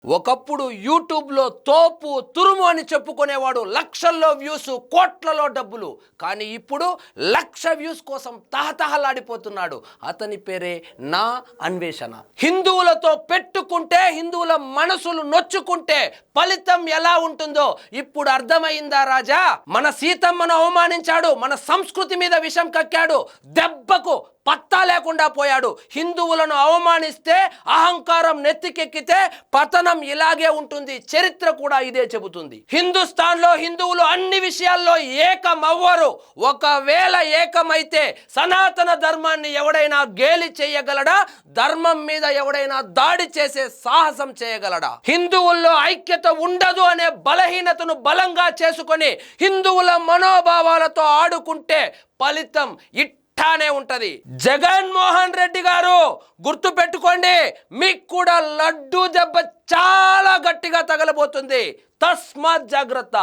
ఒకప్పుడు యూట్యూబ్లో తోపు తురుము అని చెప్పుకునేవాడు, లక్షల్లో వ్యూస్, కోట్లలో డబ్బులు. కానీ ఇప్పుడు 1,00,000 వ్యూస్ కోసం తహతహలాడిపోతున్నాడు. అతని పేరే నా అన్వేషణ. హిందువులతో పెట్టుకుంటే, హిందువుల మనసులు నొచ్చుకుంటే ఫలితం ఎలా ఉంటుందో ఇప్పుడు అర్థమైందా రాజా? మన సీతమ్మను అవమానించాడు, మన సంస్కృతి మీద విషం కక్కాడు, దెబ్బకు పత్తా లేకుండా పోయాడు. హిందువులను అవమానిస్తే, అహంకారం నెత్తికెక్కితే పతనం ఇలాగే ఉంటుంది. చరిత్ర కూడా ఇదే చెబుతుంది. హిందుస్థాన్లో హిందువులు అన్ని విషయాల్లో ఏకమవ్వరు. ఒకవేళ ఏకమైతే సనాతన ధర్మాన్ని ఎవడైనా గేలి చేయగలడా? ధర్మం మీద ఎవడైనా దాడి చేసే సాహసం చేయగలడా? హిందువుల్లో ఐక్యత ఉండదు అనే బలహీనతను బలంగా చేసుకొని హిందువుల మనోభావాలతో ఆడుకుంటే ఫలితం నే ఉంటది. జగన్మోహన్ రెడ్డి గారు గుర్తు పెట్టుకోండి, మీకు కూడా లడ్డూ దెబ్బ చాలా గట్టిగా తగలబోతుంది. తస్మాత్ జాగ్రత్త.